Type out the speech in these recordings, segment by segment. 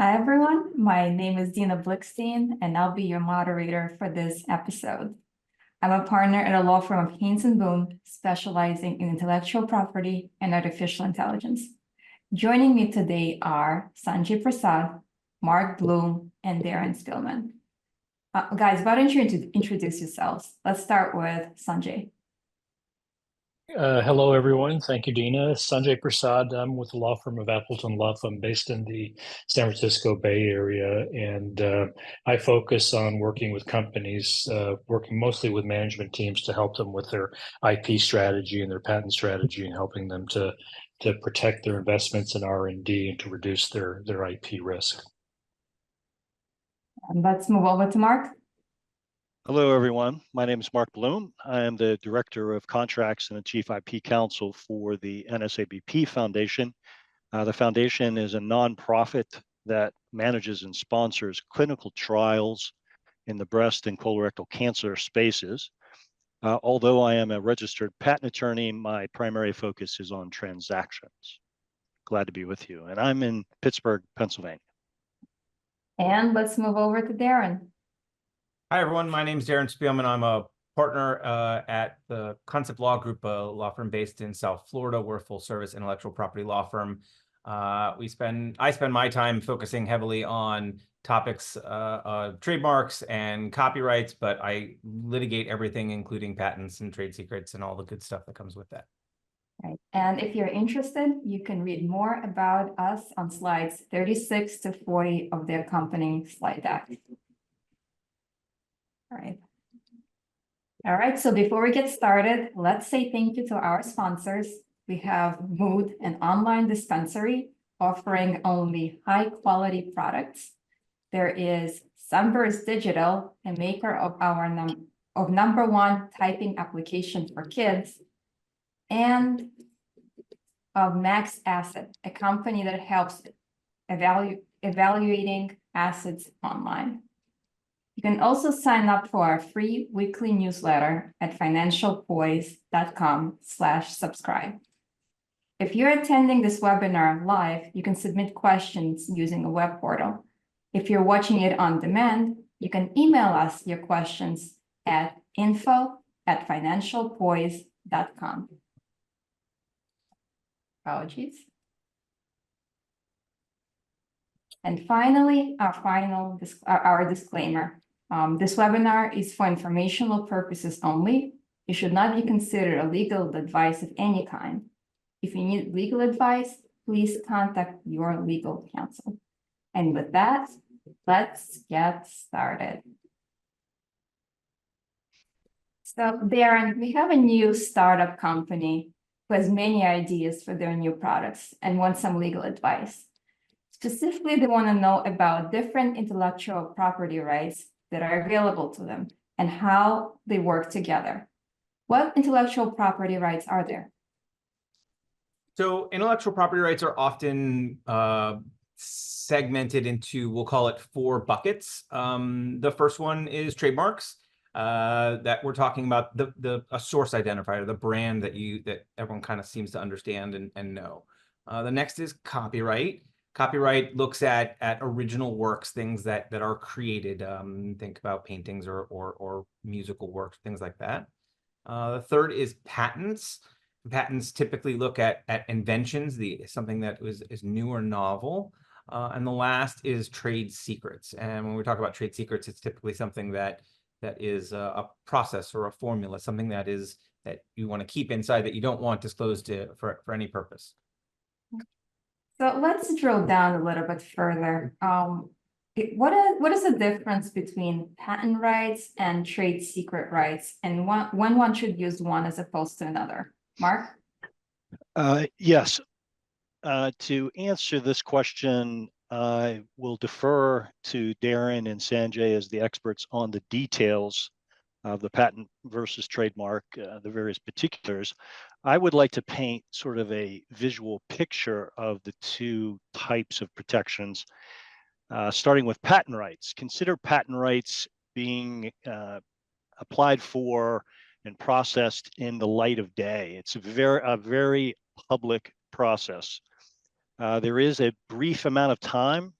Hi, everyone. My name is Dina Blickstein, and I'll be your moderator for this episode. I'm a partner at a law firm of Haynes and Boone, specializing in intellectual property and artificial intelligence. Joining me today are Sanjay Prasad, Mark Bloom, and Darren Spillman. Guys, why don't you introduce yourselves? Let's start with Sanjay. Hello, everyone. Thank you, Dina. Sanjay Prasad. I'm with the law firm of Appleton Law Firm based in the San Francisco Bay Area. And I focus on working with companies, working mostly with management teams to help them with their IP strategy and their patent strategy and helping them to protect their investments in R&D and to reduce their IP risk. And let's move over to Mark. Hello, everyone. My name is Mark Bloom. I am the Director of Contracts and the Chief IP Counsel for the NSABP Foundation. The foundation is a nonprofit that manages and sponsors clinical trials in the breast and colorectal cancer spaces. Although I am a registered patent attorney, my primary focus is on transactions. Glad to be with you. And I'm in Pittsburgh, Pennsylvania. And let's move over to Darren. Hi, everyone. My name is Darren Spielman. I'm a partner at the Concept Law Group, a law firm based in South Florida. We're a full-service intellectual property law firm. I spend my time focusing heavily on topics of trademarks and copyrights, but I litigate everything, including patents and trade secrets and all the good stuff that comes with that. Right. And if you're interested, you can read more about us on slides 36 to 40 of the accompanying slide deck. All right, so before we get started, let's say thank you to our sponsors. We have Mood, an online dispensary offering only high-quality products. There is Sunburst Digital, a maker of our number one typing application for kids, and of Max Asset, a company that helps evaluating assets online. You can also sign up for our free weekly newsletter at financialpoise.com/subscribe. If you're attending this webinar live, you can submit questions using a web portal. If you're watching it on demand, you can email us your questions at info@financialpoise.com. Apologies. And finally, our disclaimer. This webinar is for informational purposes only. It should not be considered a legal advice of any kind. If you need legal advice, please contact your legal counsel. And with that, let's get started. So Darren, we have a new startup company who has many ideas for their new products and wants some legal advice. Specifically, they want to know about different intellectual property rights that are available to them and how they work together. What intellectual property rights are there? So intellectual property rights are often segmented into, we'll call it 4 buckets. The first one is trademarks, that we're talking about a source identifier, the brand that everyone kind of seems to understand and know. The next is copyright. Copyright looks at original works, things that are created. Think about paintings or musical works, things like that. The third is patents. Patents typically look at inventions, something that is new or novel. And the last is trade secrets. And when we talk about trade secrets, it's typically something that is a process or a formula, something that you want to keep inside that you don't want disclosed for any purpose. So let's drill down a little bit further. What is the difference between patent rights and trade secret rights, and when one should use one as opposed to another? Mark? Yes. To answer this question, I will defer to Darren and Sanjay as the experts on the details of the patent versus trademark, the various particulars. I would like to paint sort of a visual picture of the 2 types of protections, starting with patent rights. Consider patent rights being applied for and processed in the light of day. It's a very public process. There is a brief amount of time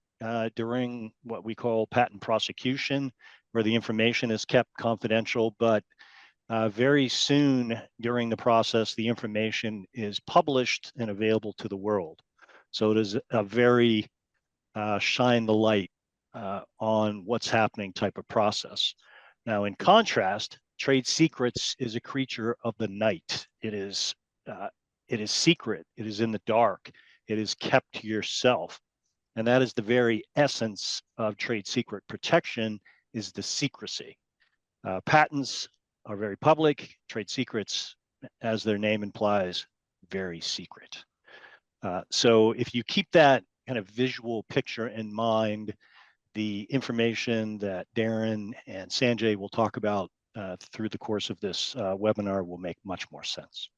during what we call patent prosecution, where the information is kept confidential, but very soon during the process, the information is published and available to the world. So it is a very shine the light on what's happening type of process. Now, in contrast, trade secrets is a creature of the night. It is secret. It is in the dark. It is kept to yourself. And that is the very essence of trade secret protection, is the secrecy. Patents are very public. Trade secrets, as their name implies, very secret. So if you keep that kind of visual picture in mind, the information that Darren and Sanjay will talk about through the course of this webinar will make much more sense.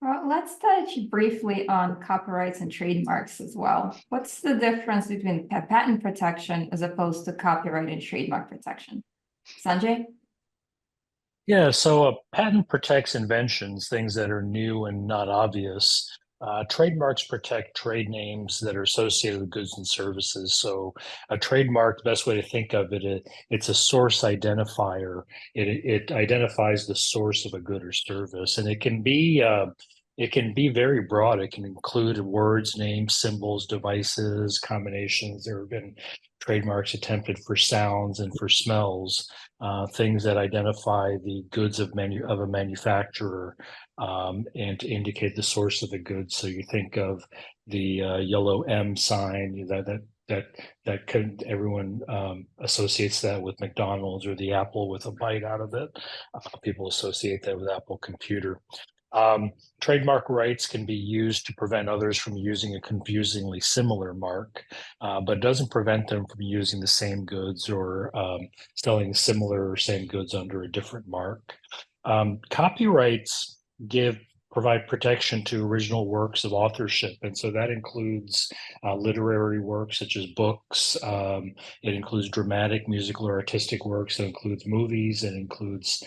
Well, let's touch briefly on copyrights and trademarks as well. What's the difference between patent protection as opposed to copyright and trademark protection? Sanjay? Yeah, so a patent protects inventions, things that are new and not obvious. Trademarks protect trade names that are associated with goods and services. So a trademark, the best way to think of it, it's a source identifier. It identifies the source of a good or service, and it can be very broad. It can include words, names, symbols, devices, combinations. There have been trademarks attempted for sounds and for smells, things that identify the goods of a manufacturer, and to indicate the source of the goods. So you think of the yellow M sign that everyone associates that with McDonald's, or the apple with a bite out of it. People associate that with Apple Computer. Trademark rights can be used to prevent others from using a confusingly similar mark, but doesn't prevent them from using the same goods or selling similar or same goods under a different mark. Copyrights provide protection to original works of authorship, and so that includes literary works such as books. It includes dramatic, musical, or artistic works. It includes movies. It includes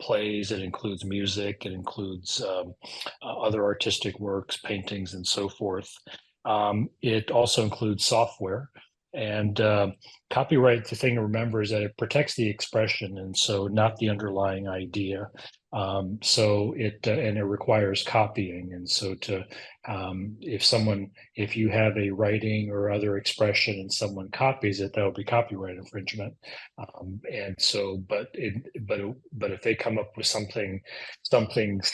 plays. It includes music. It includes other artistic works, paintings, and so forth. It also includes software. And copyright, the thing to remember is that it protects the expression, and so not the underlying idea. So it requires copying, and so if you have a writing or other expression and someone copies it, that will be copyright infringement. And so, but if they come up with something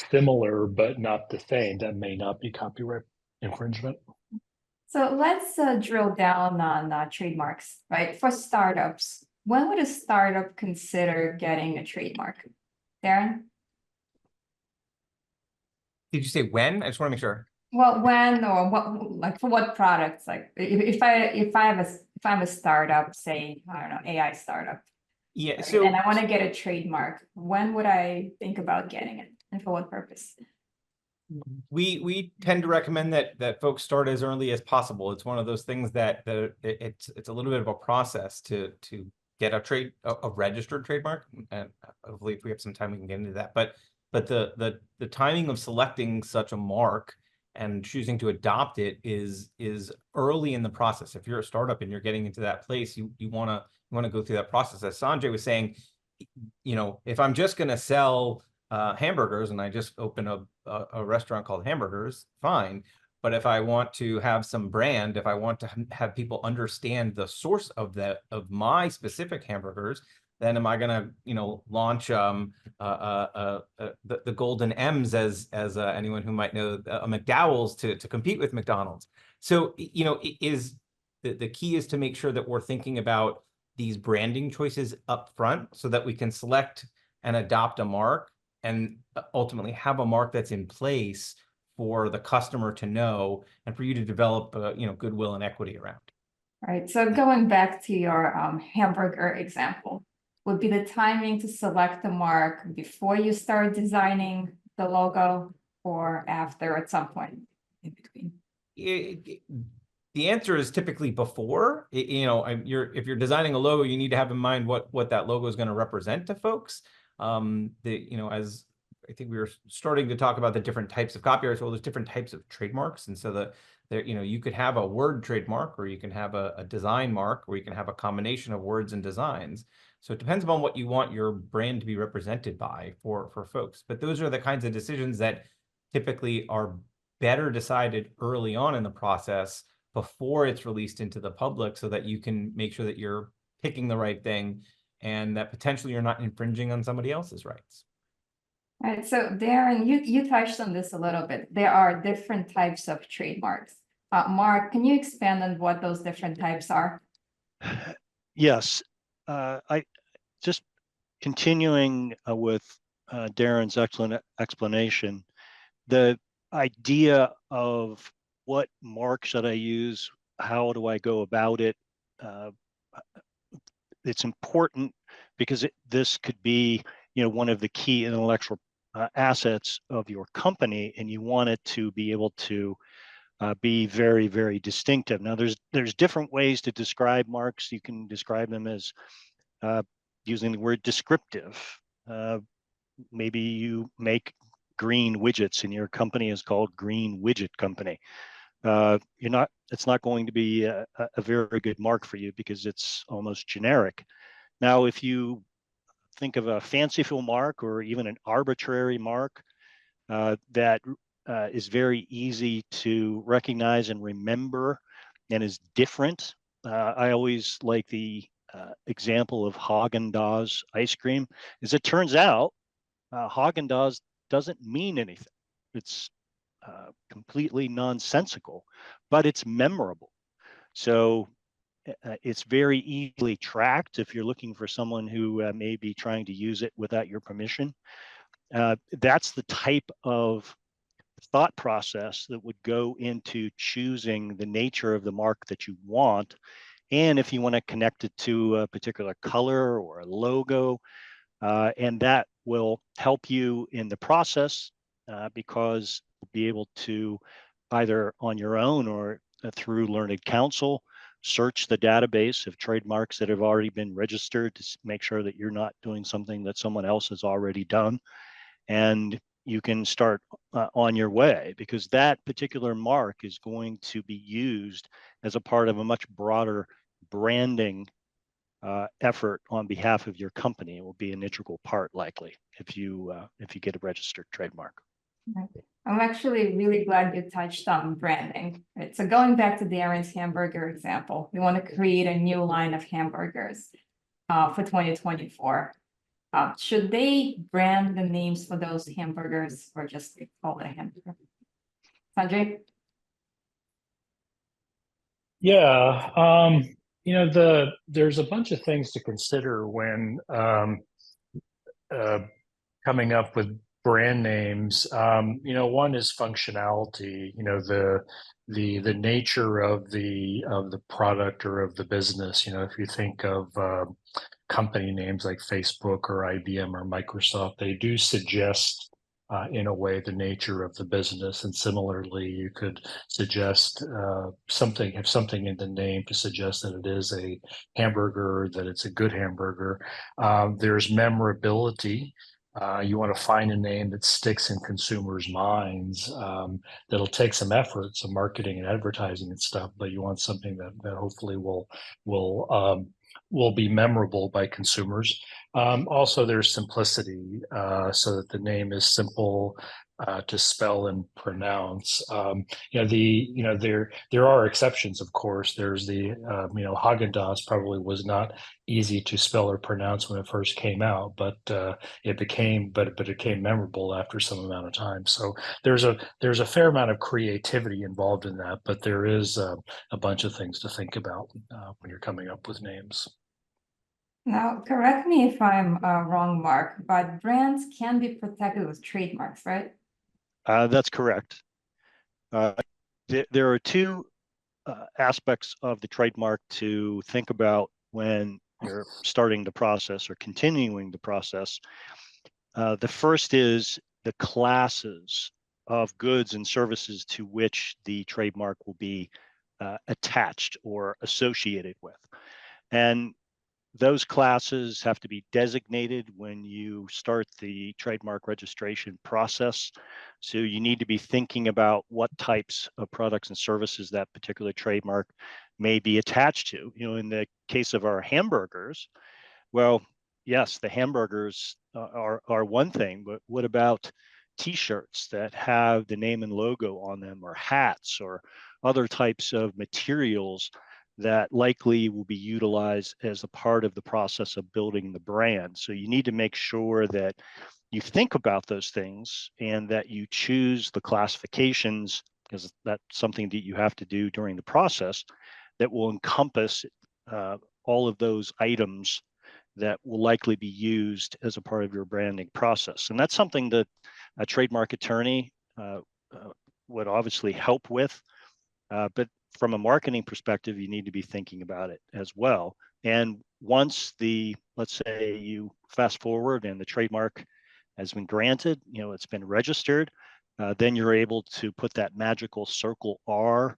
similar but not the same, that may not be copyright infringement. So let's drill down on trademarks, right? For startups, when would a startup consider getting a trademark? Darren? Did you say when? I just want to make sure. Well, when or what, like for what products? Like if I'm a startup, say, I don't know, AI startup. Yeah. Right? So And I want to get a trademark, when would I think about getting it, and for what purpose? we tend to recommend that folks start as early as possible. It's one of those things that it's a little bit of a process to get a registered trademark, and hopefully if we have some time we can get into that. But the timing of selecting such a mark and choosing to adopt it is early in the process. If you're a startup and you're getting into that place, you want to go through that process. As Sanjay was saying, if I'm just going to sell hamburgers and I just open a restaurant called Hamburgers, fine. But if I want to have some brand, if I want to have people understand the source of my specific hamburgers, then am I going to launch the golden M's as anyone who might know a McDowell's to compete with McDonald's. So the key is to make sure that we're thinking about these branding choices up front so that we can select and adopt a mark and ultimately have a mark that's in place for the customer to know and for you to develop goodwill and equity around. All right, so going back to your hamburger example, would be the timing to select the mark before you start designing the logo or after, at some point in between? The answer is typically before. If you're designing a logo, you need to have in mind what that logo is going to represent to folks. As I think we were starting to talk about the different types of copyrights, well, there's different types of trademarks, and so There, you could have a word trademark, or you can have a design mark, or you can have a combination of words and designs. So it depends upon what you want your brand to be represented by for folks. But those are the kinds of decisions that typically are better decided early on in the process before it's released into the public, so that you can make sure that you're picking the right thing and that potentially you're not infringing on somebody else's rights. All right, so Darren, you touched on this a little bit. There are different types of trademarks. Mark, can you expand on what those different types are? Yes, I just continuing with Darren's excellent explanation. The idea of what mark should I use, how do I go about it? It's important because this could be, one of the key intellectual assets of your company, and you want it to be able to be very, very distinctive. Now, there's different ways to describe marks. You can describe them as using the word descriptive. Maybe you make green widgets and your company is called Green Widget Company. It's not going to be a very good mark for you because it's almost generic. Now, if you think of a fanciful mark or even an arbitrary mark that is very easy to recognize and remember and is different. I always like the example of Haagen-Dazs ice cream. As it turns out, Haagen-Dazs doesn't mean anything. It's completely nonsensical, but it's memorable. So it's very easily tracked if you're looking for someone who may be trying to use it without your permission. That's the type of thought process that would go into choosing the nature of the mark that you want. And if you want to connect it to a particular color or a logo, and that will help you in the process because you'll be able to either on your own or through Learned Counsel, search the database of trademarks that have already been registered to make sure that you're not doing something that someone else has already done. And you can start on your way, because that particular mark is going to be used as a part of a much broader branding effort on behalf of your company. It will be an integral part, likely, if you get a registered trademark. I'm actually really glad you touched on branding. Right? So going back to Darren's hamburger example, we want to create a new line of hamburgers for 2024. Should they brand the names for those hamburgers or just call it a hamburger? Sanjay? Yeah, there's a bunch of things to consider when coming up with brand names. One is functionality. The nature of the product or of the business. If you think of company names like Facebook or IBM or Microsoft, they do suggest in a way the nature of the business. And similarly, you could suggest have something in the name to suggest that it is a hamburger, that it's a good hamburger. There's memorability. You want to find a name that sticks in consumers' minds. That'll take some effort, some marketing and advertising and stuff, but you want something that hopefully will be memorable by consumers. Also, there's simplicity, so that the name is simple to spell and pronounce. There are exceptions, of course. There's the Haagen-Dazs probably was not easy to spell or pronounce when it first came out, but it became memorable after some amount of time. So there's a fair amount of creativity involved in that, but there is a bunch of things to think about when you're coming up with names. Now, correct me if I'm wrong, Mark, but brands can be protected with trademarks, right? That's correct. There are two aspects of the trademark to think about when you're starting the process or continuing the process. The first is the classes of goods and services to which the trademark will be attached or associated with. And Those classes have to be designated when you start the trademark registration process. So you need to be thinking about what types of products and services that particular trademark may be attached to. In the case of our hamburgers, well, yes, the hamburgers are one thing, but what about T-shirts that have the name and logo on them, or hats, or other types of materials that likely will be utilized as a part of the process of building the brand? So you need to make sure that you think about those things and that you choose the classifications, because that's something that you have to do during the process, that will encompass all of those items that will likely be used as a part of your branding process. And that's something that a trademark attorney would obviously help with. But from a marketing perspective, you need to be thinking about it as well. And once let's say you fast forward and the trademark has been granted, it's been registered, then you're able to put that magical circle R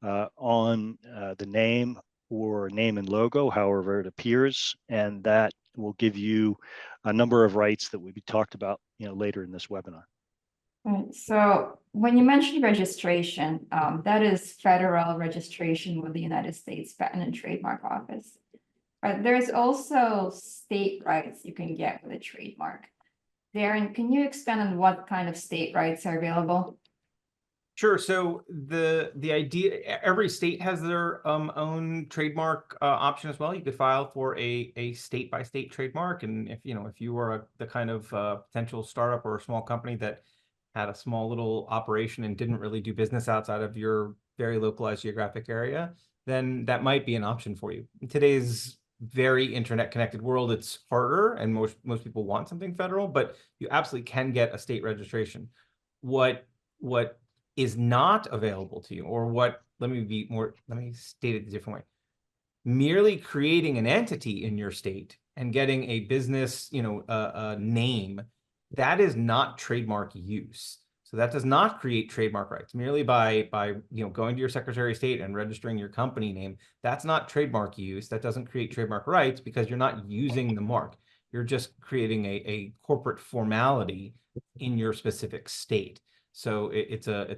on the name or name and logo, however it appears, and that will give you a number of rights that will be talked about, later in this webinar. Right, so when you mentioned registration, that is federal registration with the United States Patent and Trademark Office. But there's also state rights you can get with a trademark. Darren, can you expand on what kind of state rights are available? Sure. So the idea, every state has their own trademark option as well. You could file for a state by state trademark, and if you were the kind of potential startup or a small company that had a small little operation and didn't really do business outside of your very localized geographic area, then that might be an option for you. In today's very internet connected world, it's harder, and most people want something federal, but you absolutely can get a state registration. What is not available to you, or let me state it a different way. Merely creating an entity in your state and getting a business, a name, that is not trademark use. So that does not create trademark rights. Merely by going to your Secretary of State and registering your company name, that's not trademark use. That doesn't create trademark rights because you're not using the mark. You're just creating a corporate formality in your specific state. So it's a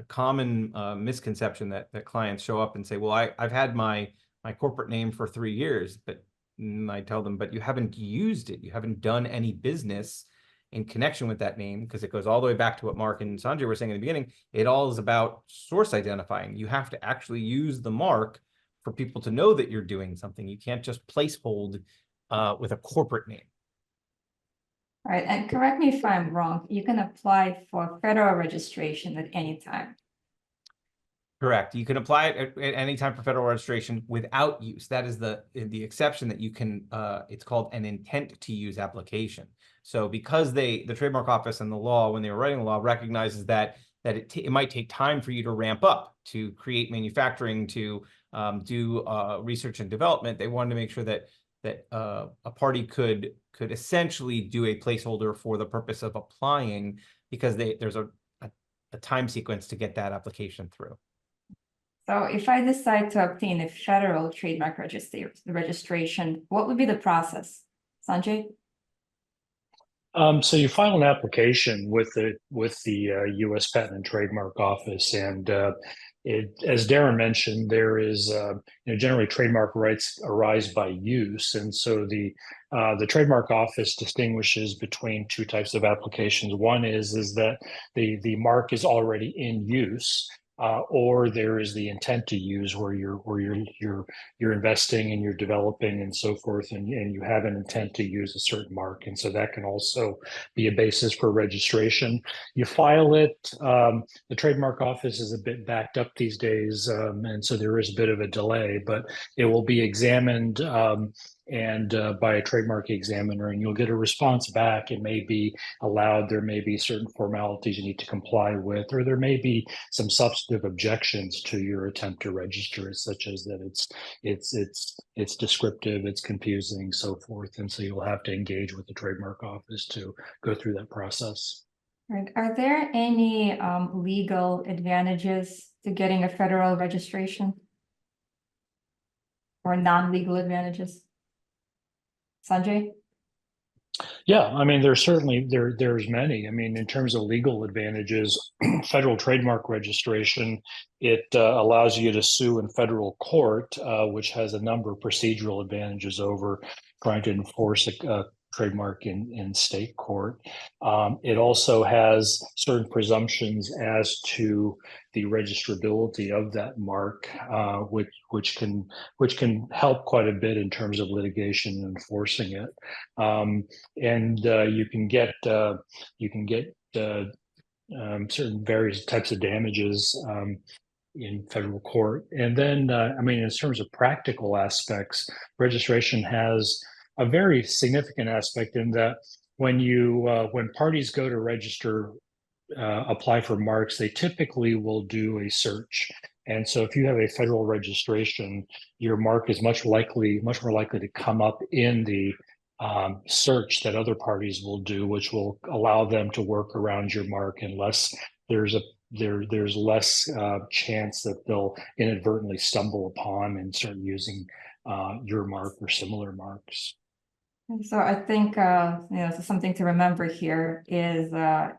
common misconception that clients show up and say, well, I've had my corporate name for 3 years, but I tell them, but you haven't used it. You haven't done any business in connection with that name, because it goes all the way back to what Mark and Sanjay were saying in the beginning. It all is about source identifying. You have to actually use the mark for people to know that you're doing something. You can't just placehold with a corporate name. All right, and correct me if I'm wrong, you can apply for federal registration at any time. Correct. You can apply it at any time for federal registration without use. That is the exception that you can, it's called an intent to use application. So because the Trademark Office and the law, when they were writing the law, recognizes that it might take time for you to ramp up, to create manufacturing, to do research and development. They wanted to make sure that a party could essentially do a placeholder for the purpose of applying, because there's a time sequence to get that application through. So if I decide to obtain a federal trademark registration, what would be the process? Sanjay? So you file an application with the U.S. Patent and Trademark Office, and as Darren mentioned, there is generally trademark rights arise by use, and so the Trademark Office distinguishes between two types of applications. One is that the mark is already in use. Or there is the intent to use, where you're investing and you're developing and so forth, and you have an intent to use a certain mark, and so that can also be a basis for registration. You file it. The Trademark Office is a bit backed up these days, and so there is a bit of a delay, but it will be examined by a trademark examiner, and you'll get a response back. It may be allowed. There may be certain formalities you need to comply with, or there may be some substantive objections to your attempt to register it, such as that it's descriptive, it's confusing, so forth. And so you'll have to engage with the Trademark Office to go through that process. Right. Are there any legal advantages to getting a federal registration, or non-legal advantages? Sanjay? Yeah, I mean, there's many. I mean, in terms of legal advantages, federal trademark registration, it allows you to sue in federal court, which has a number of procedural advantages over trying to enforce a trademark in state court. It also has certain presumptions as to the registrability of that mark, which can help quite a bit in terms of litigation and enforcing it. And you can get certain various types of damages in federal court. And then, I mean, in terms of practical aspects, registration has a very significant aspect in that when parties go to register, apply for marks, they typically will do a search. And so if you have a federal registration, your mark is much more likely to come up in the search that other parties will do, which will allow them to work around your mark unless there's less chance that they'll inadvertently stumble upon and start using your mark or similar marks. So I think, so something to remember here is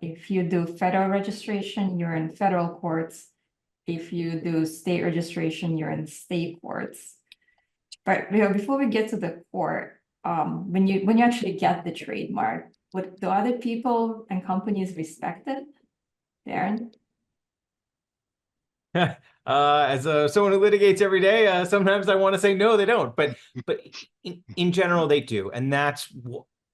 if you do federal registration, you're in federal courts. If you do state registration, you're in state courts. But before we get to the court, when you actually get the trademark, do other people and companies respect it? Darren? As someone who litigates every day, sometimes I want to say no, they don't. But in general, they do, and that's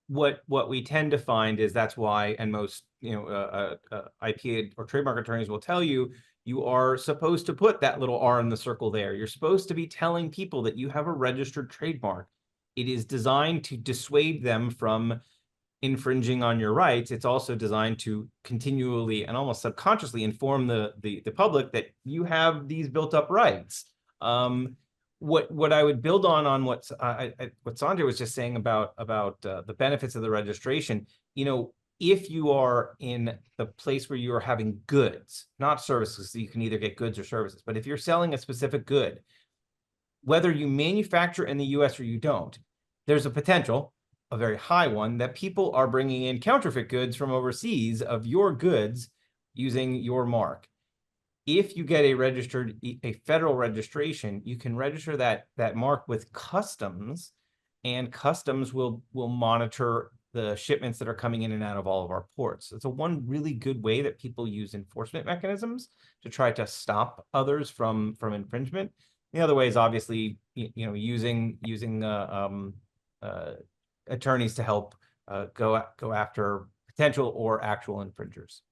what we tend to find is that's why, and most IP or trademark attorneys will tell you, you are supposed to put that little R in the circle there. You're supposed to be telling people that you have a registered trademark. It is designed to dissuade them from infringing on your rights. It's also designed to continually and almost subconsciously inform the public that you have these built up rights. What I would build on what Sanjay was just saying about the benefits of the registration, if you are in the place where you are having goods, not services, so you can either get goods or services, but if you're selling a specific good, whether you manufacture in the US or you don't, there's a potential, a very high one, that people are bringing in counterfeit goods from overseas of your goods using your mark. If you get a federal registration, you can register that mark with customs, and customs will monitor the shipments that are coming in and out of all of our ports. It's one really good way that people use enforcement mechanisms to try to stop others from infringement. The other way is obviously, using attorneys to help go after potential or actual infringers.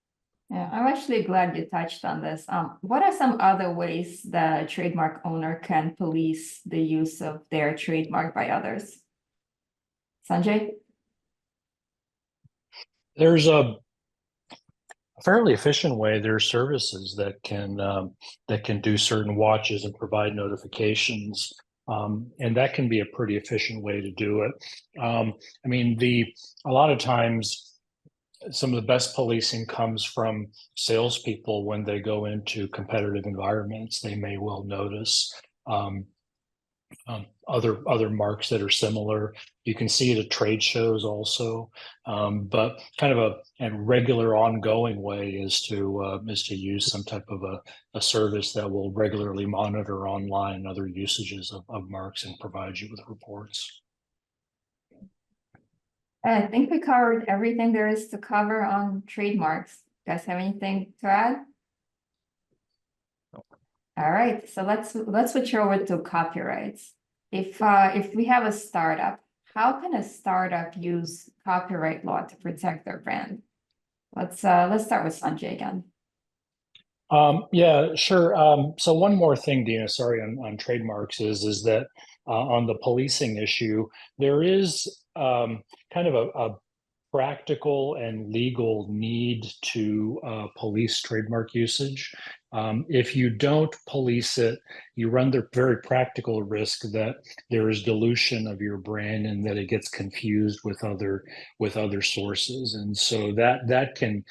Yeah, I'm actually glad you touched on this. What are some other ways that a trademark owner can police the use of their trademark by others? Sanjay? There's a fairly efficient way. There are services that can do certain watches and provide notifications. And that can be a pretty efficient way to do it. I mean, a lot of times, some of the best policing comes from salespeople when they go into competitive environments. They may well notice other marks that are similar. You can see it at trade shows also, but kind of a regular ongoing way is to use some type of a service that will regularly monitor online other usages of marks and provide you with reports. I think we covered everything there is to cover on trademarks. You guys have anything to add? All right, so let's switch over to copyrights. If we have a startup, how can a startup use copyright law to protect their brand? Let's start with Sanjay again. Yeah, sure. So one more thing, Dina, sorry, on trademarks is that on the policing issue, there is kind of a practical and legal need to police trademark usage. If you don't police it, you run the very practical risk that there is dilution of your brand and that it gets confused with other sources, and so that can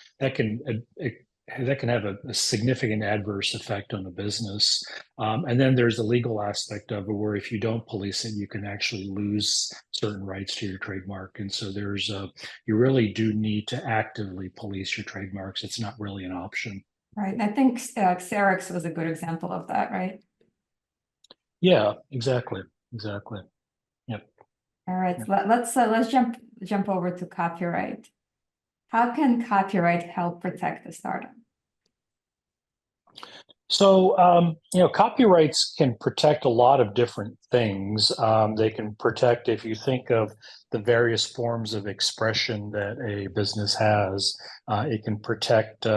that can have a significant adverse effect on a business. And then there's the legal aspect of it, where if you don't police it, you can actually lose certain rights to your trademark. And so you really do need to actively police your trademarks. It's not really an option. Right. I think Xerox was a good example of that, right? Yeah, exactly. Exactly. Yep. All right, let's jump over to copyright. How can copyright help protect the startup? So, copyrights can protect a lot of different things. They can protect, if you think of the various forms of expression that a business has, it can protect.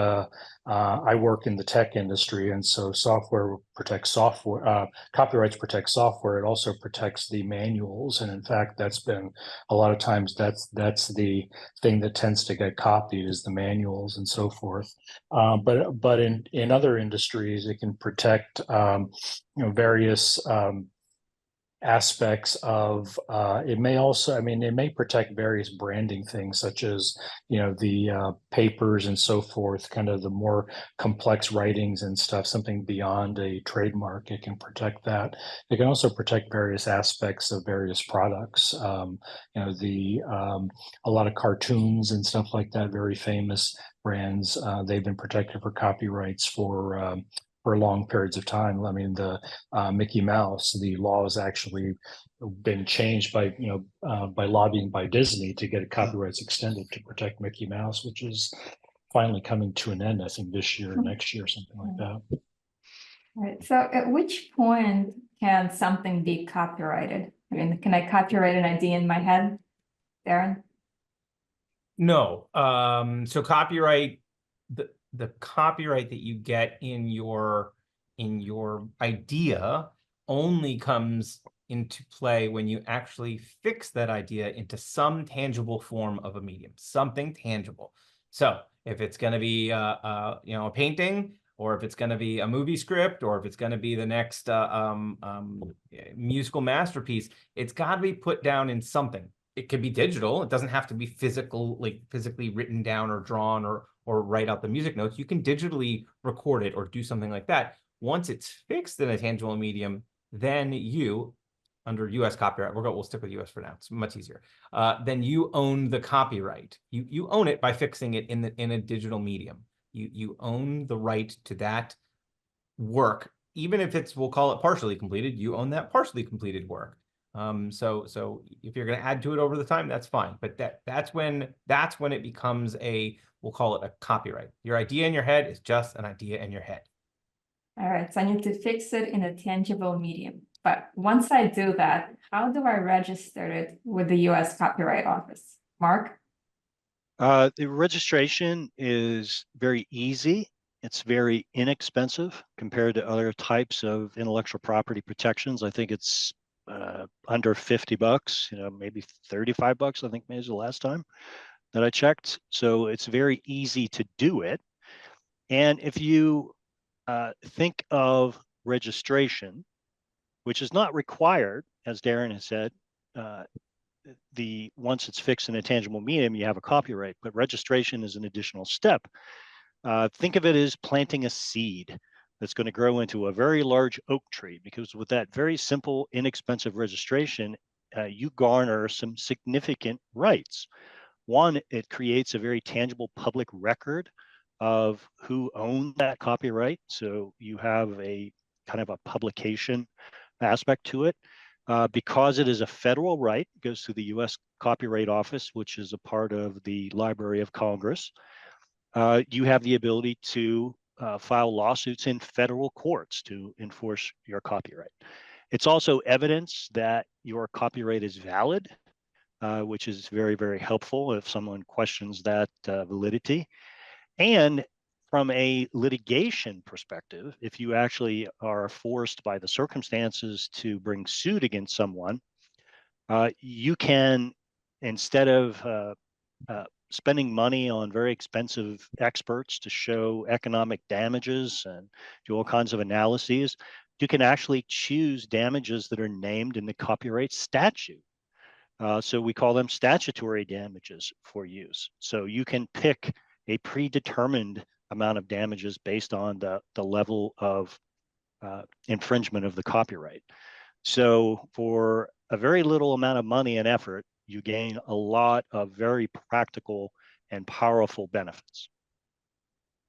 I work in the tech industry, and so software protects software. Copyrights protect software. It also protects the manuals, and in fact, that's been a lot of times that's the thing that tends to get copied is the manuals and so forth. But in other industries, it can protect various aspects of it may also, I mean, it may protect various branding things such as the papers and so forth, kind of the more complex writings and stuff, something beyond a trademark. It can protect that. It can also protect various aspects of various products. A lot of cartoons and stuff like that, very famous brands, they've been protected for copyrights for long periods of time. I mean, the Mickey Mouse, the law has actually been changed by lobbying by Disney to get copyrights extended to protect Mickey Mouse, which is finally coming to an end, I think this year, next year, something like that. All right. So at which point can something be copyrighted? I mean, can I copyright an idea in my head, Darren? No. So copyright, the copyright that you get in your idea only comes into play when you actually fix that idea into some tangible form of a medium, something tangible. So if it's going to be a painting, or if it's going to be a movie script, or if it's going to be the next musical masterpiece, it's got to be put down in something. It could be digital. It doesn't have to be physically written down or drawn or write out the music notes. You can digitally record it or do something like that. Once it's fixed in a tangible medium, then you, under U.S. copyright, we'll stick with U.S. for now. It's much easier. Then you own the copyright. You own it by fixing it in a digital medium. You own the right to that work, even if we'll call it partially completed. You own that partially completed work. So if you're going to add to it over the time, that's fine. But that's when it becomes we'll call it a copyright. Your idea in your head is just an idea in your head. All right, so I need to fix it in a tangible medium. But once I do that, how do I register it with the U.S. Copyright Office? Mark? The registration is very easy. It's very inexpensive compared to other types of intellectual property protections. I think it's under $50, maybe $35, I think maybe was the last time that I checked. So it's very easy to do it. And if you think of registration, which is not required, as Darren has said, once it's fixed in a tangible medium, you have a copyright, but registration is an additional step. Think of it as planting a seed that's going to grow into a very large oak tree, because with that very simple, inexpensive registration, you garner some significant rights. One, it creates a very tangible public record of who owned that copyright. So you have a kind of a publication aspect to it. Because it is a federal right, it goes through the U.S. Copyright Office, which is a part of the Library of Congress. You have the ability to file lawsuits in federal courts to enforce your copyright. It's also evidence that your copyright is valid, which is very, very helpful if someone questions that validity. And from a litigation perspective, if you actually are forced by the circumstances to bring suit against someone, you can, instead of spending money on very expensive experts to show economic damages and do all kinds of analyses, you can actually choose damages that are named in the copyright statute. So we call them statutory damages for use. So you can pick a predetermined amount of damages based on the level of infringement of the copyright. So for a very little amount of money and effort, you gain a lot of very practical and powerful benefits.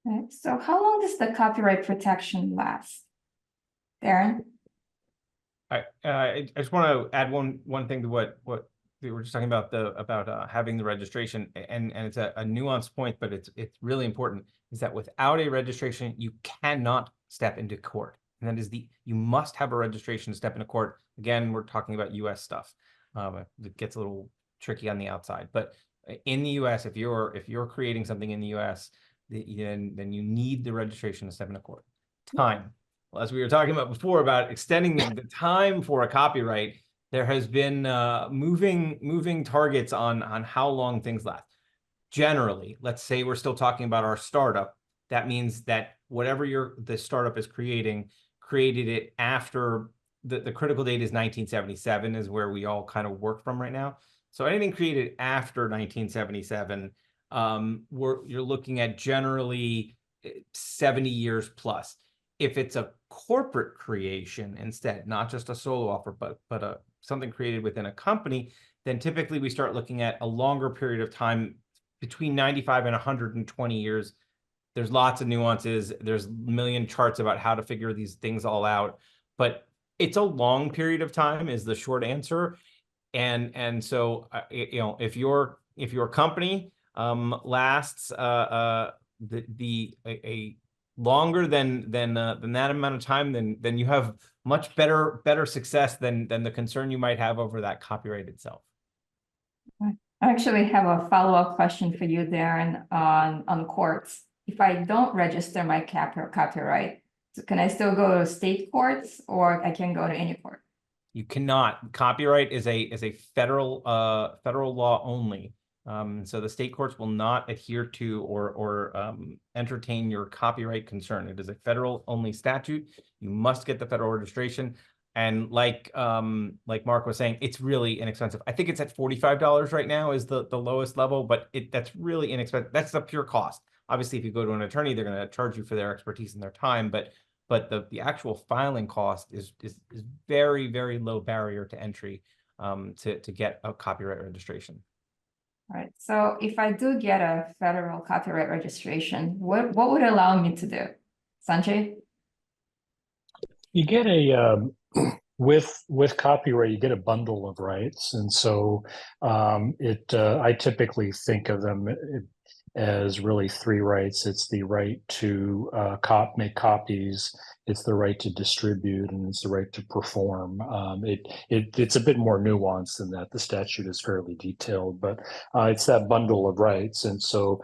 Okay, so how long does the copyright protection last? Darren? I just want to add one thing to what we were just talking about having the registration, and it's a nuanced point, but it's really important, is that without a registration you cannot step into court, and that is you must have a registration to step into court. Again, we're talking about US stuff. It gets a little tricky on the outside, but in the US, if you're creating something in the US, then you need the registration to step into court. Time. Well, as we were talking about before about extending the time for a copyright, there has been moving targets on how long things last. Generally, let's say we're still talking about our startup. That means that whatever the startup is created it after the critical date is 1977 is where we all kind of work from right now. So anything created after 1977, you're looking at generally 70 years plus. If it's a corporate creation instead, not just a solo offer, but something created within a company, then typically we start looking at a longer period of time, between 95 and 120 years. There's lots of nuances. There's a million charts about how to figure these things all out, but it's a long period of time is the short answer. And so, if your company lasts longer than that amount of time, then you have much better success than the concern you might have over that copyright itself. I actually have a follow-up question for you, Darren, on courts. If I don't register my copyright, so can I still go to state courts, or I can go to any court? You cannot. Copyright is a federal law only. So the state courts will not adhere to or entertain your copyright concern. It is a federal only statute. You must get the federal registration. And like Mark was saying, it's really inexpensive. I think it's at $45 right now is the lowest level, but that's really inexpensive. That's the pure cost. Obviously, if you go to an attorney, they're going to charge you for their expertise and their time, but the actual filing cost is very, very low barrier to entry to get a copyright registration. All right, so if I do get a federal copyright registration, what would it allow me to do? Sanjay? You get a with copyright, you get a bundle of rights, and so I typically think of them as really three rights. It's the right to make copies, it's the right to distribute, and it's the right to perform. It's a bit more nuanced than that. The statute is fairly detailed, but it's that bundle of rights. And so,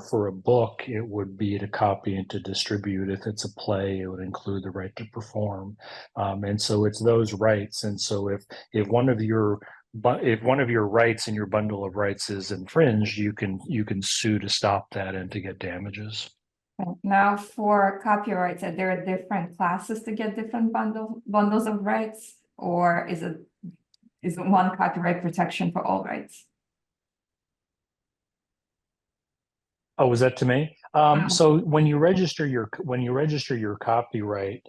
for a book, it would be to copy and to distribute. If it's a play, it would include the right to perform. And so it's those rights. And so if one of your rights in your bundle of rights is infringed, you can sue to stop that and to get damages. Now, for copyrights, are there different classes to get different bundles of rights, or is it one copyright protection for all rights? Oh, was that to me? So when you register your copyright,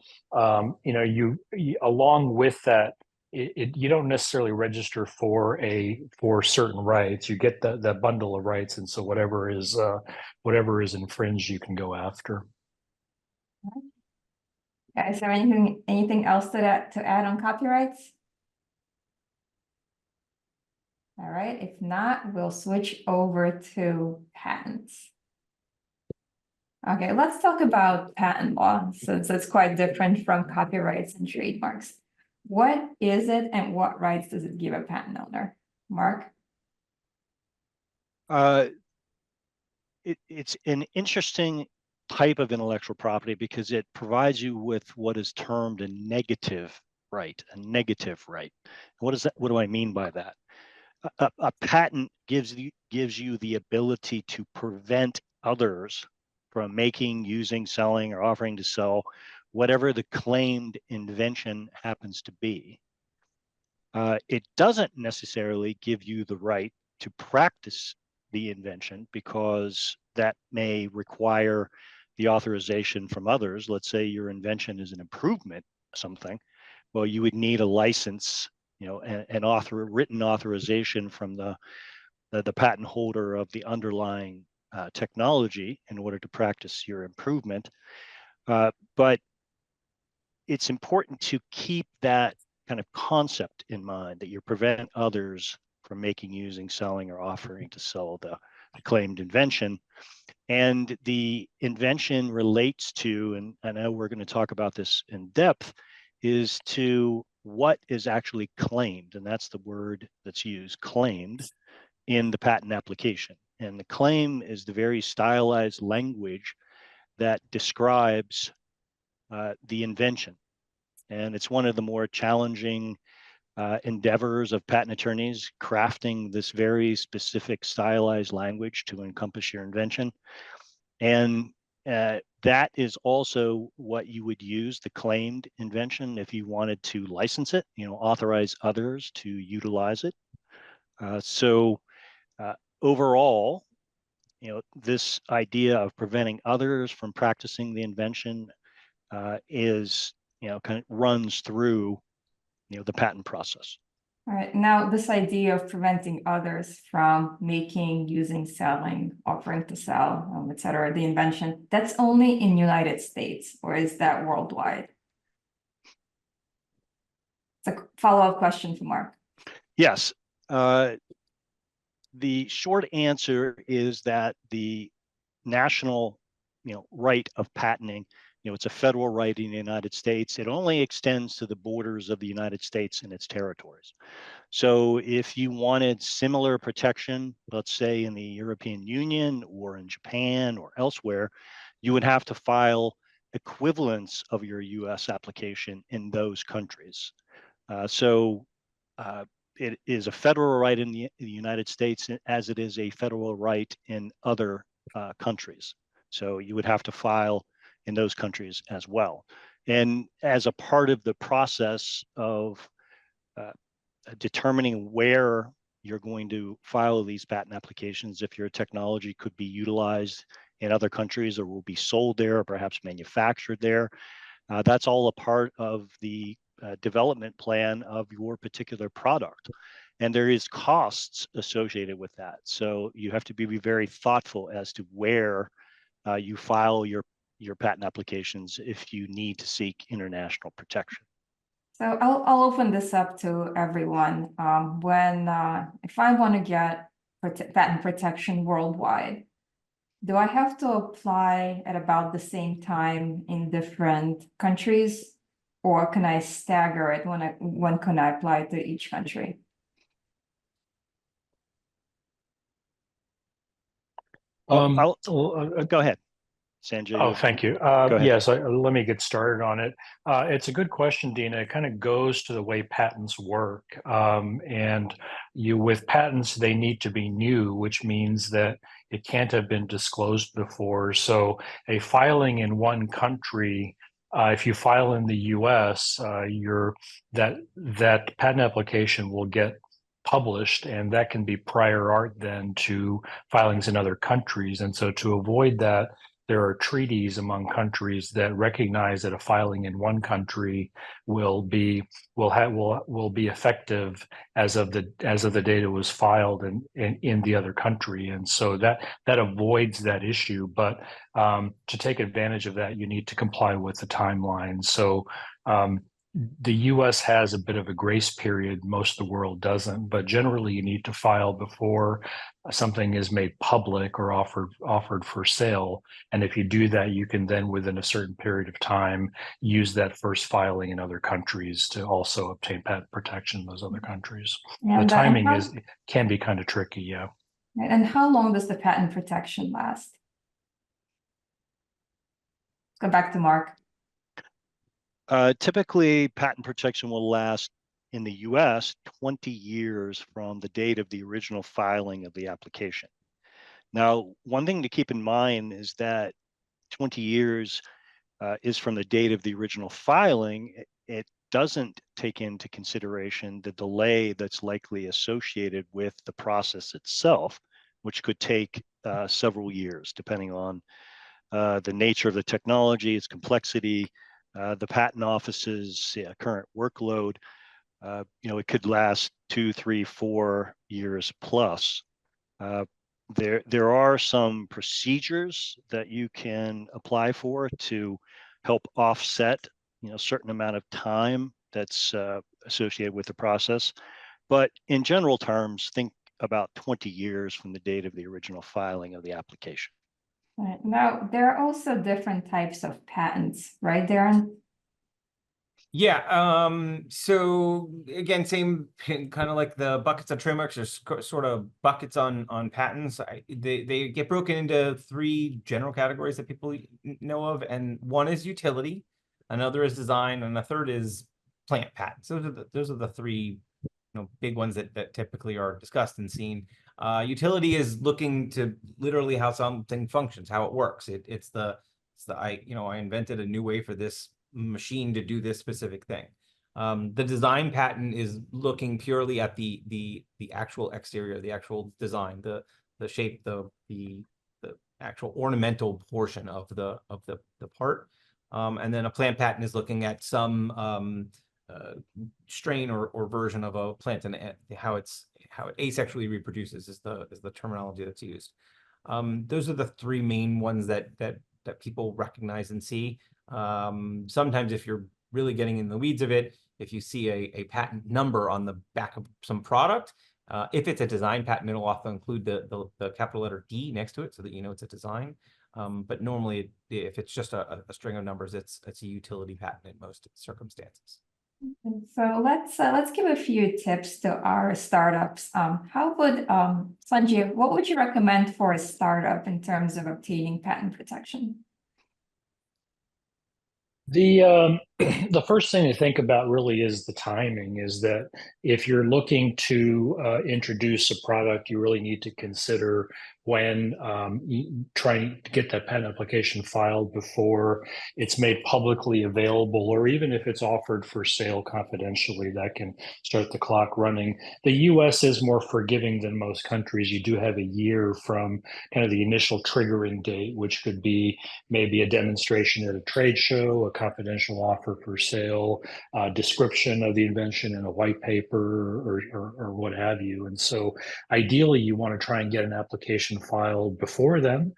you along with that, you don't necessarily register for certain rights. You get that bundle of rights, and so whatever is infringed, you can go after. Is there anything else to add on copyrights? All right, if not, we'll switch over to patents. Okay, let's talk about patent law, since it's quite different from copyrights and trademarks. What is it, and what rights does it give a patent owner? Mark? It's an interesting type of intellectual property because it provides you with what is termed a negative right. What do I mean by that? A patent gives you the ability to prevent others from making, using, selling, or offering to sell whatever the claimed invention happens to be. It doesn't necessarily give you the right to practice the invention, because that may require the authorization from others. Let's say your invention is an improvement of something. Well, you would need a license, an written authorization from the patent holder of the underlying technology in order to practice your improvement. But it's important to keep that kind of concept in mind, that you prevent others from making, using, selling, or offering to sell the claimed invention. And the invention relates to, and I know we're going to talk about this in depth, is to what is actually claimed. And that's the word that's used, claimed, in the patent application. And the claim is the very stylized language that describes the invention. And it's one of the more challenging endeavors of patent attorneys, crafting this very specific stylized language to encompass your invention. And that is also what you would use, the claimed invention, if you wanted to license it, authorize others to utilize it. So overall, this idea of preventing others from practicing the invention is, kind of runs through, the patent process. All right, now this idea of preventing others from making, using, selling, offering to sell, et cetera, the invention, that's only in United States, or is that worldwide? It's a follow-up question for Mark. Yes. The short answer is that the national, right of patenting, it's a federal right in the United States. It only extends to the borders of the United States and its territories. So if you wanted similar protection, let's say in the European Union or in Japan or elsewhere, you would have to file equivalents of your US application in those countries. It is a federal right in the United States, as it is a federal right in other countries. So you would have to file in those countries as well. And as a part of the process of determining where you're going to file these patent applications, if your technology could be utilized in other countries or will be sold there or perhaps manufactured there, that's all a part of the development plan of your particular product. And there is costs associated with that. So you have to be very thoughtful as to where you file your patent applications if you need to seek international protection. So I'll open this up to everyone. If I want to get patent protection worldwide, do I have to apply at about the same time in different countries, or can I stagger it? When can I apply to each country? Go ahead, Sanjay. Oh, thank you. ahead. Yes, let me get started on it. It's a good question, Dina. It kind of goes to the way patents work. And with patents, they need to be new, which means that it can't have been disclosed before. So a filing in one country, if you file in the US, that patent application will get published, and that can be prior art then to filings in other countries. And so to avoid that, there are treaties among countries that recognize that a filing in one country will be effective as of the date it was filed in the other country, and so that avoids that issue. But to take advantage of that, you need to comply with the timeline. So the US has a bit of a grace period. Most of the world doesn't, but generally you need to file before something is made public or offered for sale. And if you do that, you can then, within a certain period of time, use that first filing in other countries to also obtain patent protection in those other countries. The timing can be kind of tricky, yeah. And how long does the patent protection last? Go back to Mark. Typically, patent protection will last in the US 20 years from the date of the original filing of the application. Now, one thing to keep in mind is that 20 years is from the date of the original filing. It doesn't take into consideration the delay that's likely associated with the process itself, which could take several years, depending on the nature of the technology, its complexity, the patent office's current workload. It could last 2, 3, 4 years plus. There are some procedures that you can apply for to help offset, a certain amount of time that's associated with the process. But in general terms, think about 20 years from the date of the original filing of the application. Right. Now, there are also different types of patents, right, Darren? Yeah, so again, same kind of like the buckets on trademarks, there's sort of buckets on patents. They get broken into 3 general categories that people know of, and one is utility, another is design, and a third is plant patents. Those are the 3 big ones that typically are discussed and seen. Utility is looking to literally how something functions, how it works. I invented a new way for this machine to do this specific thing. The design patent is looking purely at the actual exterior, the actual design, the shape, the actual ornamental portion of the part. And then a plant patent is looking at some strain or version of a plant and how it asexually reproduces is the terminology that's used. Those are the 3 main ones that people recognize and see. Sometimes if you're really getting in the weeds of it, if you see a patent number on the back of some product, if it's a design patent, it'll often include the capital letter D next to it so that you know it's a design. But normally, if it's just a string of numbers, it's a utility patent in most circumstances. So let's give a few tips to our startups. How would Sanjay, what would you recommend for a startup in terms of obtaining patent protection? The first thing to think about really is the timing, is that if you're looking to introduce a product, you really need to consider when trying to get that patent application filed before it's made publicly available, or even if it's offered for sale confidentially, that can start the clock running. The US is more forgiving than most countries. You do have a year from kind of the initial triggering date, which could be maybe a demonstration at a trade show, a confidential offer for sale, description of the invention in a white paper or what have you. And so ideally, you want to try and get an application filed before then.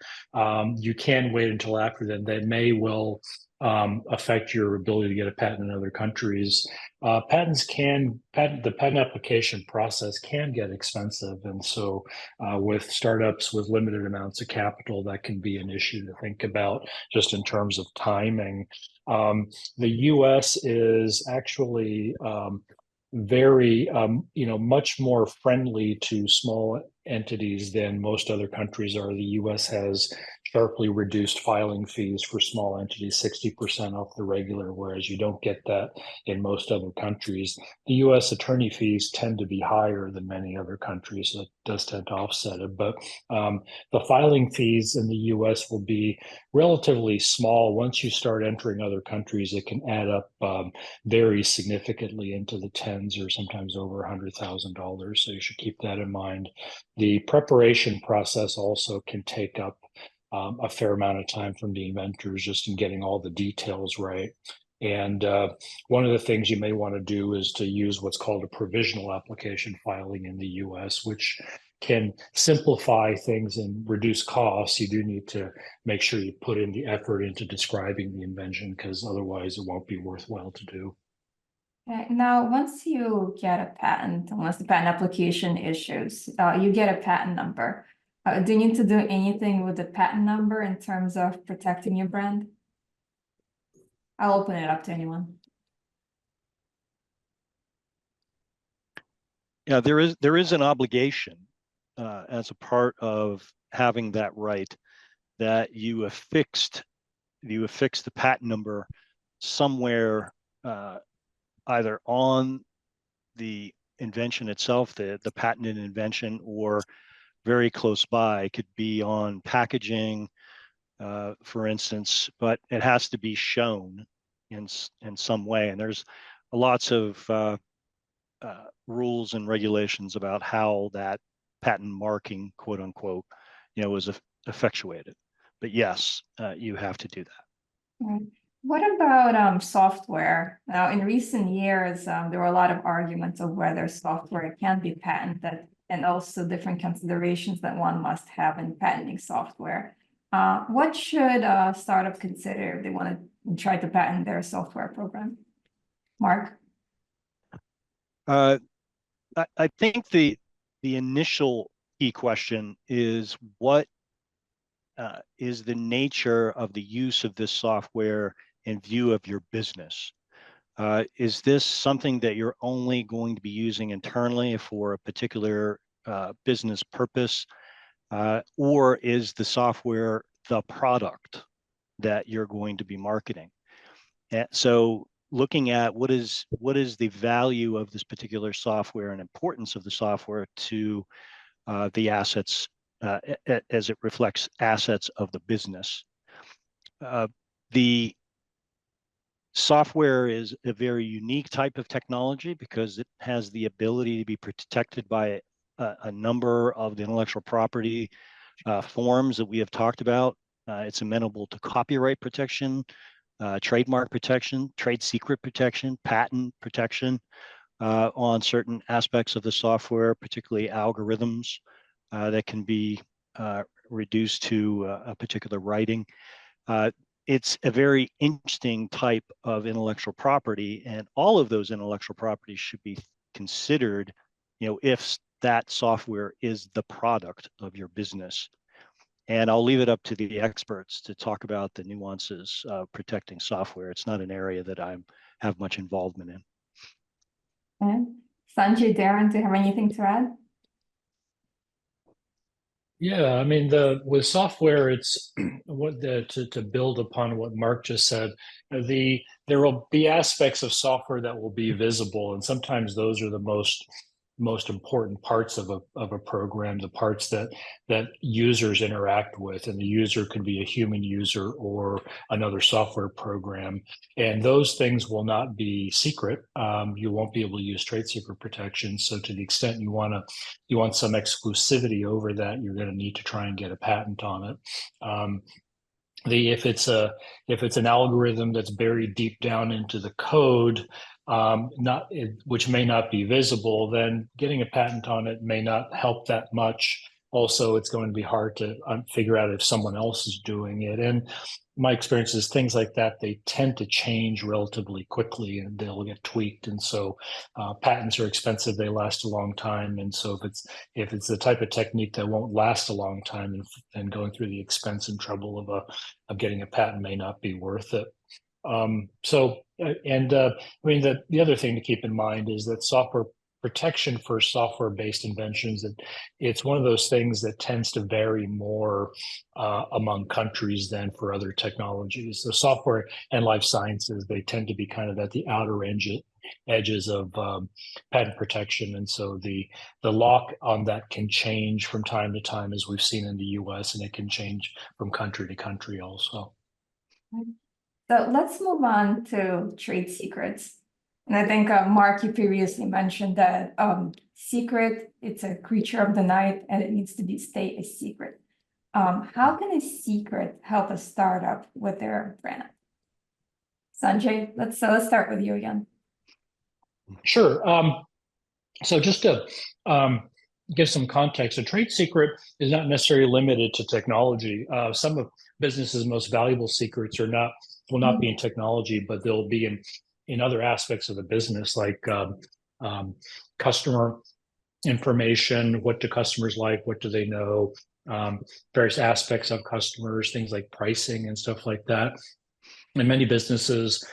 You can wait until after then. That may well affect your ability to get a patent in other countries. The patent application process can get expensive. And so with startups with limited amounts of capital, that can be an issue to think about just in terms of timing. The US is actually very, much more friendly to small entities than most other countries are. The US has sharply reduced filing fees for small entities, 60% off the regular, whereas you don't get that in most other countries. The US attorney fees tend to be higher than many other countries, so it does tend to offset it. But the filing fees in the US will be relatively small. Once you start entering other countries, it can add up very significantly into the tens or sometimes over $100,000. So you should keep that in mind. The preparation process also can take up a fair amount of time from the inventors just in getting all the details right. And one of the things you may want to do is to use what's called a provisional application filing in the US, which can simplify things and reduce costs. You do need to make sure you put in the effort into describing the invention, because otherwise it won't be worthwhile to do. Okay. Now, once you get a patent, once the patent application issues, you get a patent number. Do you need to do anything with the patent number in terms of protecting your brand? I'll open it up to anyone. Yeah, there is an obligation as a part of having that right, that you affixed the patent number somewhere, either on the invention itself, the patented invention, or very close by. It could be on packaging, for instance, but it has to be shown in some way. And there's lots of rules and regulations about how that patent marking, quote unquote, is effectuated. yes, you have to do that. Right. What about software? Now, in recent years, there were a lot of arguments of whether software can be patented and also different considerations that one must have in patenting software. What should a startup consider if they want to try to patent their software program? Mark? I think the initial key question is what is the nature of the use of this software in view of your business? Is this something that you're only going to be using internally for a particular business purpose, or is the software the product that you're going to be marketing? And so looking at what is the value of this particular software and importance of the software to the assets as it reflects assets of the business. The software is a very unique type of technology because it has the ability to be protected by a number of the intellectual property forms that we have talked about. It's amenable to copyright protection, trademark protection, trade secret protection, patent protection on certain aspects of the software, particularly algorithms that can be reduced to a particular writing. It's a very interesting type of intellectual property, and all of those intellectual properties should be considered, if that software is the product of your business. And I'll leave it up to the experts to talk about the nuances of protecting software. It's not an area that I have much involvement in. And Sanjay, Darren, do you have anything to add? Yeah, I mean, with software, it's to build upon what Mark just said. There will be aspects of software that will be visible, and sometimes those are the most important parts of a program, the parts that users interact with, and the user could be a human user or another software program, and those things will not be secret. You won't be able to use trade secret protection. So to the extent you want some exclusivity over that, you're going to need to try and get a patent on it. If it's an algorithm that's buried deep down into the code, which may not be visible, then getting a patent on it may not help that much. Also, it's going to be hard to figure out if someone else is doing it. And my experience is things like that, they tend to change relatively quickly and they'll get tweaked. And so patents are expensive, they last a long time. And so if it's the type of technique that won't last a long time, and going through the expense and trouble of getting a patent may not be worth it. I mean, the other thing to keep in mind is that software protection for software-based inventions, it's one of those things that tends to vary more among countries than for other technologies. So software and life sciences, they tend to be kind of at the outer edges of patent protection. And so the lock on that can change from time to time, as we've seen in the US, and it can change from country to country also. So let's move on to trade secrets. And I think, Mark, you previously mentioned that secret, it's a creature of the night and it needs to stay a secret. How can a secret help a startup with their brand? Sanjay, let's start with you again. Sure. So just to give some context, a trade secret is not necessarily limited to technology. Some of businesses' most valuable secrets will not be in technology, but they'll be in other aspects of the business, like customer information. What do customers like? What do they know? Various aspects of customers, things like pricing and stuff like that. In many businesses,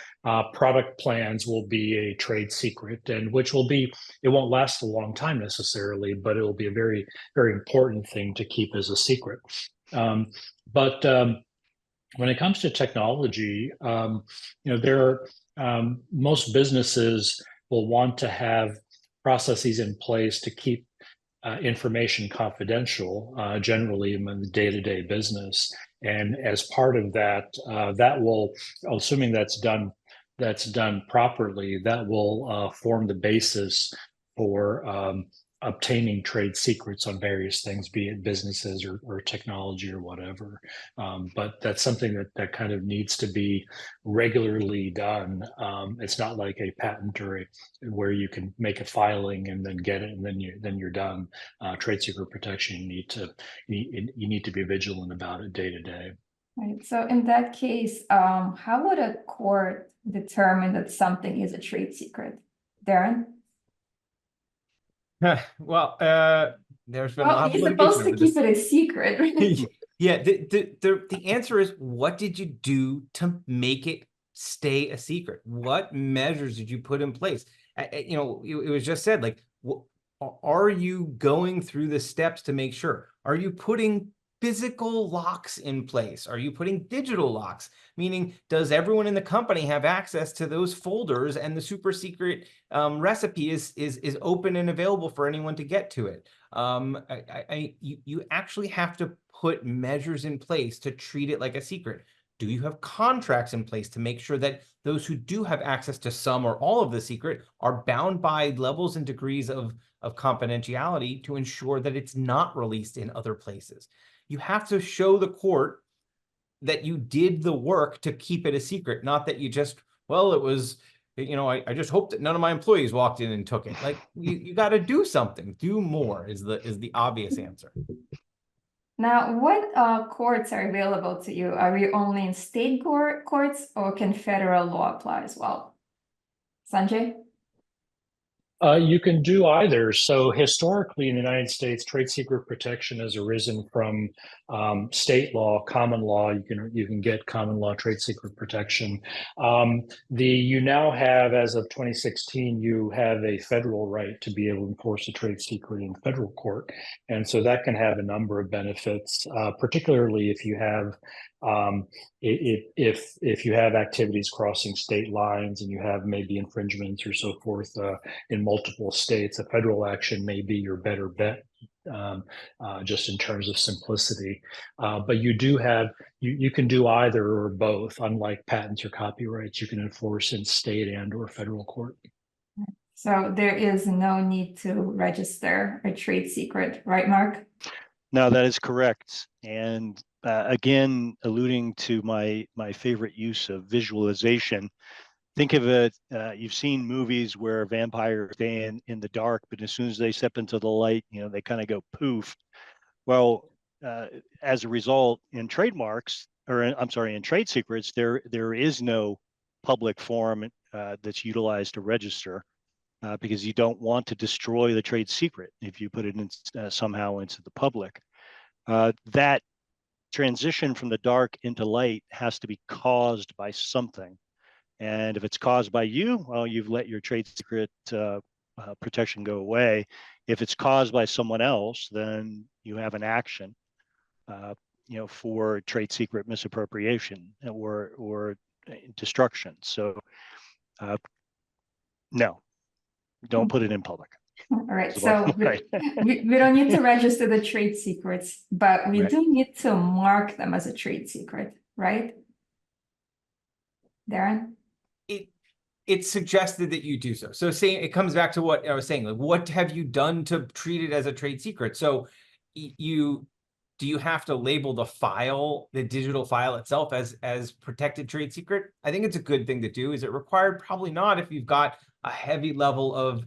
product plans will be a trade secret, and it won't last a long time necessarily, but it will be a very, very important thing to keep as a secret. But when it comes to technology, most businesses will want to have processes in place to keep information confidential, generally in the day-to-day business. And as part of that, assuming that's done properly, that will form the basis for obtaining trade secrets on various things, be it businesses or technology or whatever. But that's something that kind of needs to be regularly done. It's not like a patent where you can make a filing and then get it and then you're done. Trade secret protection, you need to be vigilant about it day to day. Right. So in that case, how would a court determine that something is a trade secret? Darren? Well, there's been a Well, lot of you're supposed to litigation keep it a secret, right? Yeah, the answer is, what did you do to make it stay a secret? What measures did you put in place? You know, it was just said, like, are you going through the steps to make sure? Are you putting physical locks in place? Are you putting digital locks? Meaning, does everyone in the company have access to those folders, and the super secret recipe is open and available for anyone to get to it? You actually have to put measures in place to treat it like a secret. Do you have contracts in place to make sure that those who do have access to some or all of the secret are bound by levels and degrees of confidentiality to ensure that it's not released in other places? You have to show the court that you did the work to keep it a secret, not that you just, well, it was, you know, I just hope that none of my employees walked in and took it. Like, you got to do something, do more is the obvious answer. Now, what courts are available to you? Are we only in state courts, or can federal law apply as well? Sanjay? You can do either. So historically in the United States, trade secret protection has arisen from state law, common law. You can get common law trade secret protection. You now have, as of 2016, you have a federal right to be able to enforce a trade secret in federal court, and so that can have a number of benefits, particularly if you have if you have activities crossing state lines and you have maybe infringements or so forth in multiple states. A federal action may be your better bet, just in terms of simplicity. But you can do either or both. Unlike patents or copyrights, you can enforce in state and or federal court. So there is no need to register a trade secret, right, Mark? No, that is correct. And again, alluding to my favorite use of visualization, think of it, you've seen movies where vampires stay in the dark, but as soon as they step into the light, you know, they kind of go poof. Well, as a result, in trademarks, I'm sorry, in trade secrets, there is no public forum that's utilized to register because you don't want to destroy the trade secret if you put it in, somehow into the public. That transition from the dark into light has to be caused by something. And if it's caused by you, well, you've let your trade secret protection go away. If it's caused by someone else, then you have an action, you know, for trade secret misappropriation or destruction. So, no, don't put it in public. All right, so we don't need to register the trade secrets, but we do need to mark them as a trade secret, right? Darren? It's suggested that you do so. So saying, it comes back to what I was saying, like, what have you done to treat it as a trade secret? So do you have to label the file, the digital file itself, as protected trade secret? I think it's a good thing to do. Is it required? Probably not, if you've got a heavy level of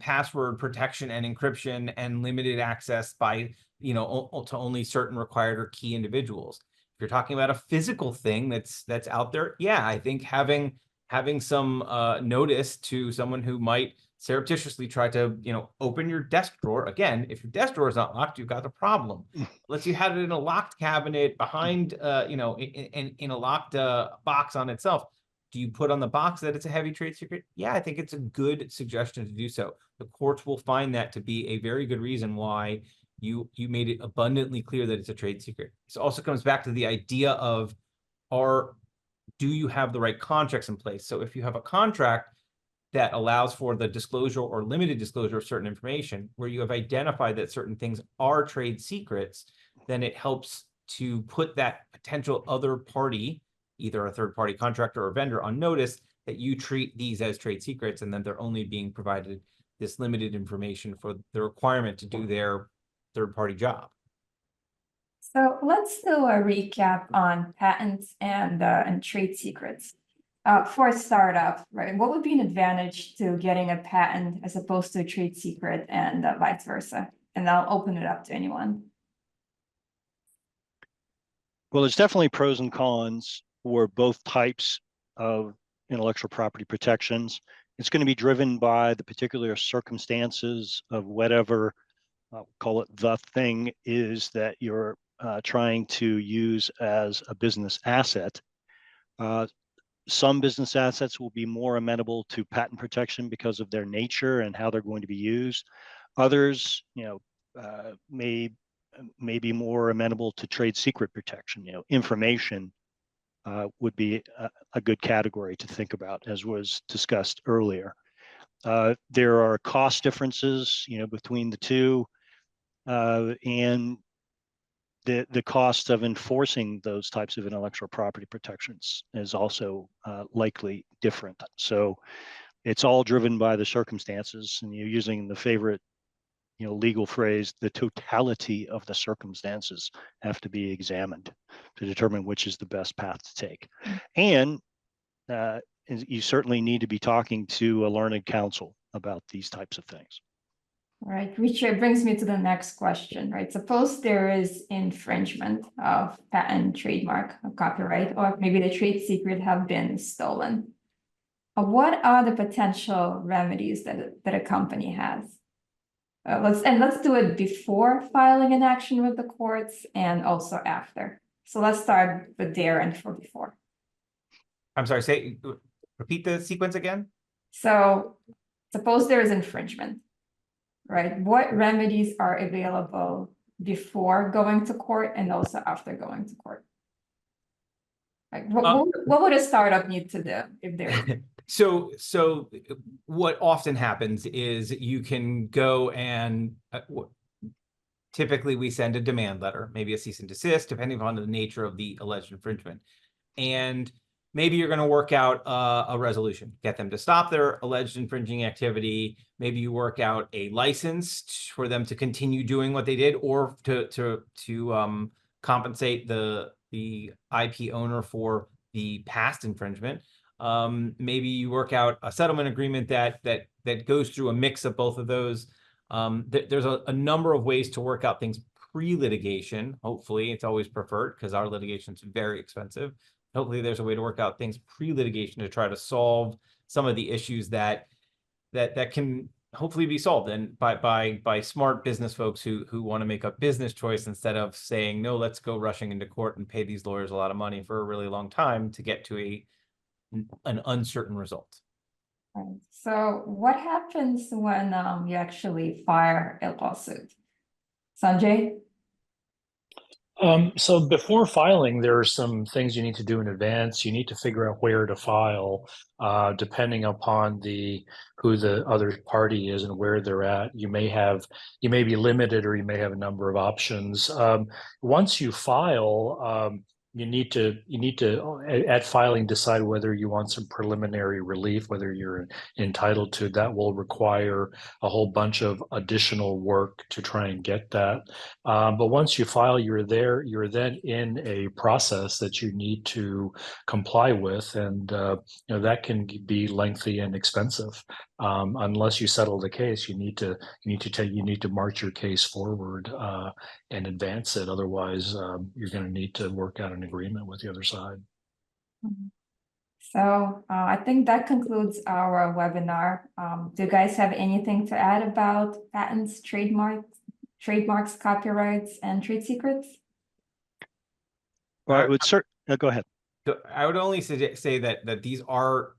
password protection and encryption and limited access by, you know, to only certain required or key individuals. If you're talking about a physical thing that's out there, yeah, I think having some notice to someone who might surreptitiously try to, you know, open your desk drawer. Again, if your desk drawer is not locked, you've got a problem. Unless you had it in a locked cabinet behind, you know, in a locked box on itself. Do you put on the box that it's a heavy trade secret? Yeah, I think it's a good suggestion to do so. The courts will find that to be a very good reason why you made it abundantly clear that it's a trade secret. This also comes back to the idea of, do you have the right contracts in place? So if you have a contract that allows for the disclosure or limited disclosure of certain information, where you have identified that certain things are trade secrets, then it helps to put that potential other party, either a third-party contractor or vendor, on notice that you treat these as trade secrets and that they're only being provided this limited information for the requirement to do their third-party job. So let's do a recap on patents and trade secrets. For a startup, right, what would be an advantage to getting a patent as opposed to a trade secret and vice versa? And I'll open it up to anyone. Well, there's definitely pros and cons for both types of intellectual property protections. It's going to be driven by the particular circumstances of whatever, call it the thing is that you're trying to use as a business asset. Some business assets will be more amenable to patent protection because of their nature and how they're going to be used. Others, may be more amenable to trade secret protection. Information would be a good category to think about, as was discussed earlier. There are cost differences, between the two, and the cost of enforcing those types of intellectual property protections is also likely different. So it's all driven by the circumstances, and you're using the favorite legal phrase, the totality of the circumstances have to be examined to determine which is the best path to take. And you certainly need to be talking to a learned counsel about these types of things. All right, which brings me to the next question, right? Suppose there is infringement of patent, trademark, or copyright, or maybe the trade secret have been stolen. What are the potential remedies that a company has? Let's do it before filing an action with the courts and also after. So let's start with Darren for before. I'm sorry, repeat the sequence again. So suppose there is infringement, right? What remedies are available before going to court and also after going to court? Like what would a startup need to do if they're So what often happens is you can go and typically we send a demand letter, maybe a cease and desist, depending on the nature of the alleged infringement. And maybe you're going to work out a resolution, get them to stop their alleged infringing activity. Maybe you work out a license for them to continue doing what they did, or to compensate the IP owner for the past infringement. Maybe you work out a settlement agreement that goes through a mix of both of those. There's a number of ways to work out things pre-litigation. Hopefully, it's always preferred because our litigation is very expensive. Hopefully, there's a way to work out things pre-litigation to try to solve some of the issues that can hopefully be solved, and by smart business folks who want to make a business choice instead of saying, no, let's go rushing into court and pay these lawyers a lot of money for a really long time to get to an uncertain result. Right. So what happens when you actually file a lawsuit? Sanjay? So before filing, there are some things you need to do in advance. You need to figure out where to file, depending upon who the other party is and where they're at. You may be limited, or you may have a number of options. Once you file, you need to at filing decide whether you want some preliminary relief, whether you're entitled to. That will require a whole bunch of additional work to try and get that. But once you file, you're then in a process that you need to comply with, and that can be lengthy and expensive. Unless you settle the case, you need to march your case forward and advance it. Otherwise, you're going to need to work out an agreement with the other side. So I think that concludes our webinar. Do you guys have anything to add about patents, trademarks, copyrights, and trade secrets? Well, I would go ahead. So I would only say that these are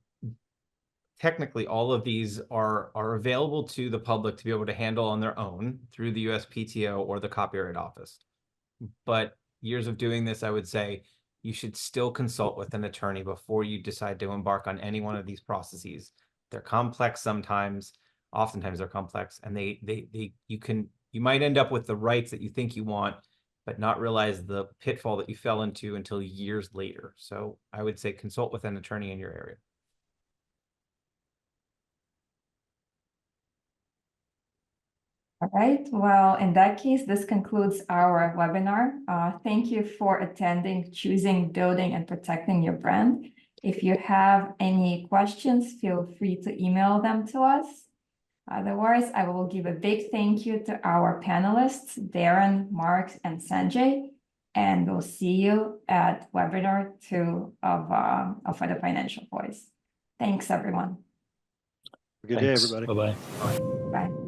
technically, all of these are available to the public to be able to handle on their own through the USPTO or the Copyright Office. But years of doing this, I would say you should still consult with an attorney before you decide to embark on any one of these processes. They're complex sometimes, oftentimes they're complex, and you might end up with the rights that you think you want, but not realize the pitfall that you fell into until years later. So I would say consult with an attorney in your area. right, well, in that case, this concludes our webinar. Thank you for attending, choosing, building, and protecting your brand. If you have any questions, feel free to email them to us. Otherwise, I will give a big thank you to our panelists, Darren, Mark, and Sanjay. And we'll see you at webinar 2 of For the Financial Voice. Thanks, everyone. Good day, Thanks. everybody. Bye-bye. Bye.